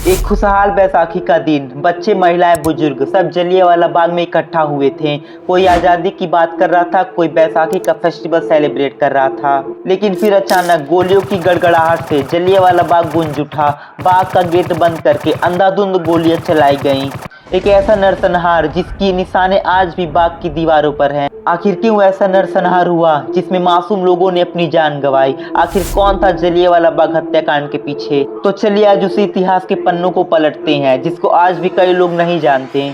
एक खुशहाल बैसाखी का दिन, बच्चे, महिलाएं, बुजुर्ग सब जलियांवाला बाग में इकट्ठा हुए थे। कोई आज़ादी की बात कर रहा था, कोई बैसाखी का फेस्टिवल सेलिब्रेट कर रहा था। लेकिन फिर अचानक गोलियों की गड़गड़ाहट से जलियांवाला बाग गूंज उठा। बाग का गेट बंद करके अंधाधुंध गोलियां चलाई गईं। एक ऐसा नरसंहार जिसकी निशाने आज भी बाग की दीवारों पर हैं। आखिर क्यों ऐसा नरसंहार हुआ जिसमें मासूम लोगों ने अपनी जान गंवाई? आखिर कौन था जलियांवाला बाग हत्याकांड के पीछे? तो चलिए आज उसी इतिहास के पन्नों को पलटते हैं जिसको आज भी कई लोग नहीं जानते।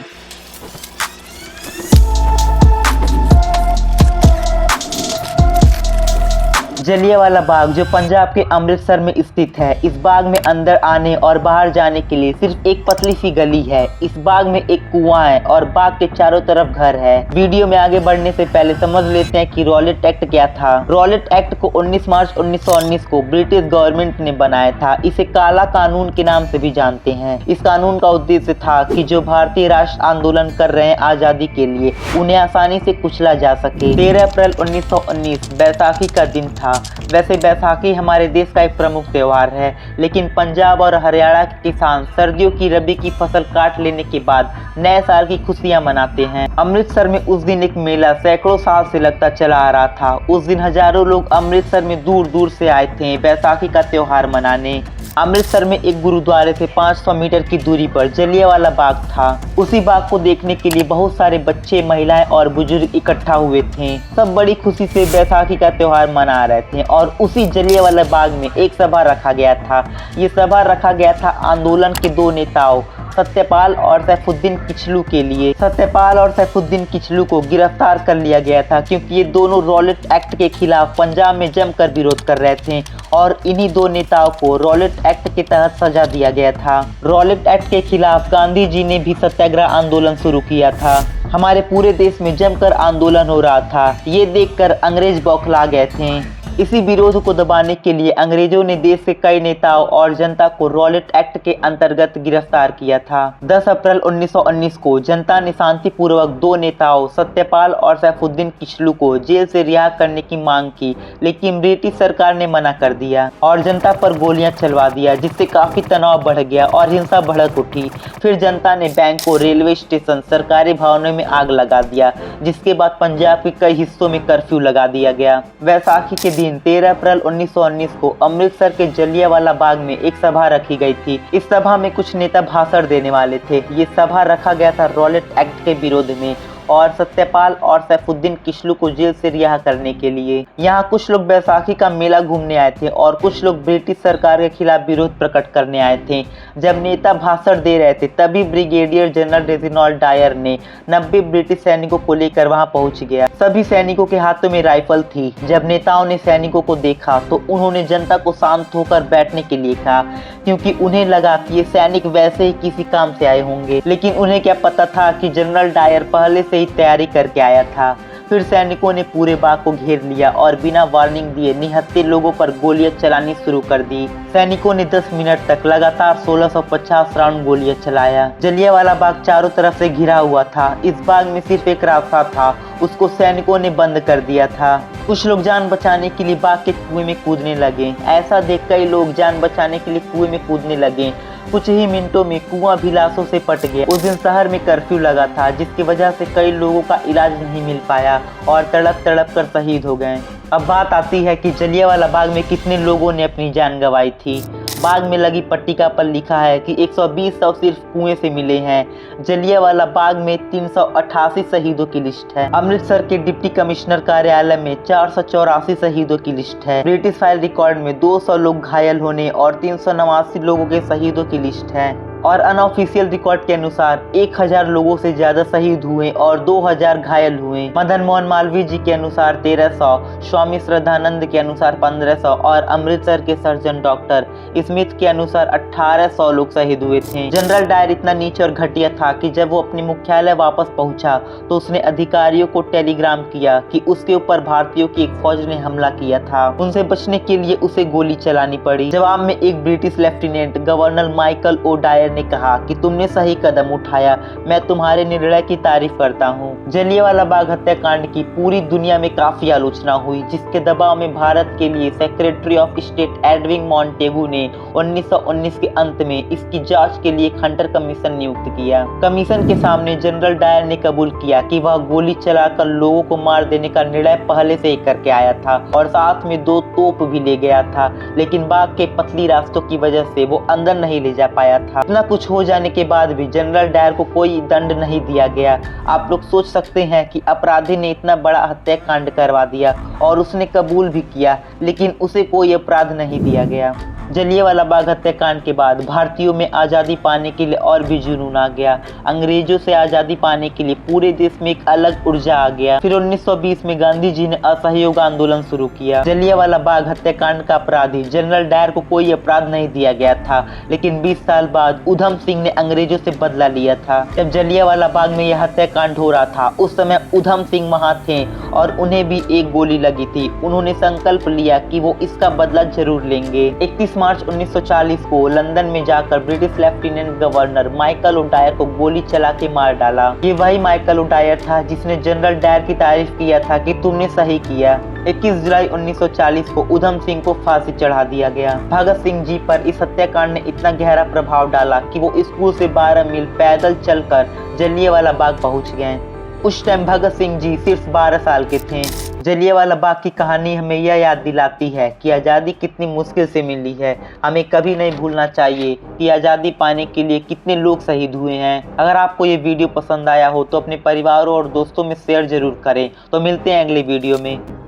जलियांवाला बाग जो पंजाब के अमृतसर में स्थित है। इस बाग में अंदर आने और बाहर जाने के लिए सिर्फ एक पतली सी गली है। इस बाग में एक कुआं है और बाग के चारों तरफ घर है। वीडियो में आगे बढ़ने से पहले समझ लेते हैं कि रॉलेट एक्ट क्या था। रॉलेट एक्ट को 19 मार्च 1919 को ब्रिटिश गवर्नमेंट ने बनाया था। इसे काला कानून के नाम से भी जानते हैं। इस कानून का उद्देश्य था कि जो भारतीय राष्ट्र आंदोलन कर रहे हैं आजादी के लिए, उन्हें आसानी से कुचला जा सके। 13 अप्रैल 1919 बैसाखी का दिन था। वैसे बैसाखी हमारे देश का एक प्रमुख त्योहार है, लेकिन पंजाब और हरियाणा के किसान सर्दियों की रबी की फसल काट लेने के बाद नए साल की खुशियां मनाते हैं। अमृतसर में उस दिन एक मेला सैकड़ों साल से लगता चला आ रहा था। उस दिन हजारों लोग अमृतसर में दूर दूर से आए थे बैसाखी का त्योहार मनाने। अमृतसर में एक गुरुद्वारे से 500 मीटर की दूरी पर जलियांवाला बाग था। उसी बाग को देखने के लिए बहुत सारे बच्चे, महिलाएं और बुजुर्ग इकट्ठा हुए थे। सब बड़ी खुशी से बैसाखी का त्योहार मना रहे थे और उसी जलियांवाला बाग में एक सभा रखा गया था। ये सभा रखा गया था आंदोलन के दो नेताओं सत्यपाल और सैफुद्दीन किचलू के लिए। सत्यपाल और सैफुद्दीन किचलू को गिरफ्तार कर लिया गया था क्योंकि ये दोनों रॉलेट एक्ट के खिलाफ पंजाब में जमकर विरोध कर रहे थे और इन्हीं दो नेताओं को रॉलेट एक्ट के तहत सजा दिया गया था। रॉलेट एक्ट के खिलाफ गांधी जी ने भी सत्याग्रह आंदोलन शुरू किया था। हमारे पूरे देश में जमकर आंदोलन हो रहा था। ये देखकर अंग्रेज बौखला गए थे। इसी विरोध को दबाने के लिए अंग्रेजों ने देश के कई नेताओं और जनता को रॉलेट एक्ट के अंतर्गत गिरफ्तार किया था। 10 अप्रैल 1919 को जनता ने शांतिपूर्वक दो नेताओं सत्यपाल और सैफुद्दीन किचलू को जेल से रिहा करने की मांग की, लेकिन ब्रिटिश सरकार ने मना कर दिया और जनता पर गोलियां चलवा दिया, जिससे काफी तनाव बढ़ गया और हिंसा भड़क उठी। फिर जनता ने बैंकों, रेलवे स्टेशन, सरकारी भवनों में आग लगा दिया, जिसके बाद पंजाब के कई हिस्सों में कर्फ्यू लगा दिया गया। वैसाखी के 13 अप्रैल 1919 को अमृतसर के जलियांवाला बाग में एक सभा रखी गई थी। इस सभा में कुछ नेता भाषण देने वाले थे। ये सभा रखा गया था रॉलेट एक्ट के विरोध में और सत्यपाल और सैफुद्दीन किचलू को जेल से रिहा करने के लिए। यहाँ कुछ लोग बैसाखी का मेला घूमने आए थे और कुछ लोग ब्रिटिश सरकार के खिलाफ विरोध प्रकट करने आए थे। जब नेता भाषण दे रहे थे तभी ब्रिगेडियर जनरल रेजिनाल्ड डायर ने 90 ब्रिटिश सैनिकों को लेकर वहां पहुंच गया। सभी सैनिकों के हाथों में राइफल थी। जब नेताओं ने सैनिकों को देखा तो उन्होंने जनता को शांत होकर बैठने के लिए कहा, क्योंकि उन्हें लगा कि ये सैनिक वैसे ही किसी काम से आए होंगे। लेकिन उन्हें क्या पता था कि जनरल डायर पहले से ही तैयारी करके आया था। फिर सैनिकों ने पूरे बाग को घेर लिया और बिना वार्निंग दिए निहत्थे लोगों पर गोलियां चलानी शुरू कर दी। सैनिकों ने 10 मिनट तक लगातार 1650 राउंड गोलियां चलाया। जलियांवाला बाग चारों तरफ से घिरा हुआ था। इस बाग में सिर्फ एक रास्ता था, उसको सैनिकों ने बंद कर दिया था। कुछ लोग जान बचाने के लिए बाग के कुएं में कूदने लगे। ऐसा देख कई लोग जान बचाने के लिए कुएं में कूदने लगे। कुछ ही मिनटों में कुआं भी लाशों से पट गया। उस दिन शहर में कर्फ्यू लगा था, जिसकी वजह से कई लोगों का इलाज नहीं मिल पाया और तड़प तड़प कर शहीद हो गए। अब बात आती है कि जलियांवाला बाग में कितने लोगों ने अपनी जान गंवाई थी। बाग में लगी पट्टिका पर लिखा है कि 120 शव सिर्फ कुएं से मिले हैं। जलियांवाला बाग में 388 शहीदों की लिस्ट है। अमृतसर के डिप्टी कमिश्नर कार्यालय में 484 शहीदों की लिस्ट है। ब्रिटिश फाइल रिकॉर्ड में 200 लोग घायल होने और 389 लोगों के शहीदों की लिस्ट है और अनऑफिशियल रिकॉर्ड के अनुसार 1000 लोगों से ज्यादा शहीद हुए और 2000 घायल हुए। मदन मोहन मालवीय जी के अनुसार 1300, स्वामी श्रद्धानंद के अनुसार 1500 और अमृतसर के सर्जन डॉक्टर स्मिथ के अनुसार 1800 लोग शहीद हुए थे। जनरल डायर इतना नीच और घटिया था कि जब वो अपने मुख्यालय वापस पहुंचा तो उसने अधिकारियों को टेलीग्राम किया कि उसके ऊपर भारतीयों की एक फौज ने हमला किया था। उनसे बचने के लिए उसे गोली चलानी पड़ी। जवाब में एक British lieutenant governor Michael O'Dwyer ने कहा कि तुमने सही कदम उठाया, मैं तुम्हारे निर्णय की तारीफ करता हूँ। जलियांवाला बाग हत्याकांड की पूरी दुनिया में काफी आलोचना हुई, जिसके दबाव में भारत के लिए secretary of state Edwin Montagu ने 1919 के अंत में इसकी जांच के लिए एक हंटर कमीशन नियुक्त किया। कमीशन के सामने जनरल डायर ने कबूल किया कि वह गोली चलाकर लोगों को मार देने का निर्णय पहले से ही करके आया था और साथ में 2 तोप भी ले गया था, लेकिन बाग के पतली रास्तों की वजह से वो अंदर नहीं ले जा पाया था। इतना कुछ हो जाने के बाद भी जनरल डायर को कोई दंड नहीं दिया गया। आप लोग सोच सकते हैं कि अपराधी ने इतना बड़ा हत्याकांड करवा दिया और उसने कबूल भी किया, लेकिन उसे कोई अपराध नहीं दिया गया। जलियांवाला बाग हत्याकांड के बाद भारतीयों में आज़ादी पाने के लिए और भी जुनून आ गया। अंग्रेजों से आज़ादी पाने के लिए पूरे देश में एक अलग ऊर्जा आ गया। फिर 1920 में गांधी जी ने असहयोग आंदोलन शुरू किया। जलियांवाला बाग हत्याकांड का अपराधी जनरल डायर को कोई अपराध नहीं दिया गया था, लेकिन 20 साल बाद उधम सिंह ने अंग्रेजों से बदला लिया था। जब जलियांवाला बाग में यह हत्याकांड हो रहा था, उस समय उधम सिंह वहां थे और उन्हें भी एक गोली लगी थी। उन्होंने संकल्प लिया कि वो इसका बदला जरूर लेंगे। 31 मार्च 1940 को लंदन में जाकर British lieutenant governor Michael O'Dwyer को गोली चला के मार डाला। ये वही माइकल ओडायर था जिसने जनरल डायर की तारीफ किया था कि तुमने सही किया। 21 जुलाई 1940 को उधम सिंह को फांसी चढ़ा दिया गया। भगत सिंह जी पर इस हत्याकांड ने इतना गहरा प्रभाव डाला कि वो स्कूल से 12 मील पैदल चलकर जलियांवाला बाग पहुंच गए। उस टाइम भगत सिंह जी सिर्फ 12 साल के थे। जलियांवाला बाग की कहानी हमें यह याद दिलाती है कि आज़ादी कितनी मुश्किल से मिली है। हमें कभी नहीं भूलना चाहिए कि आज़ादी पाने के लिए कितने लोग शहीद हुए हैं। अगर आपको ये वीडियो पसंद आया हो तो अपने परिवारों और दोस्तों में शेयर जरूर करें। तो मिलते हैं अगले वीडियो में।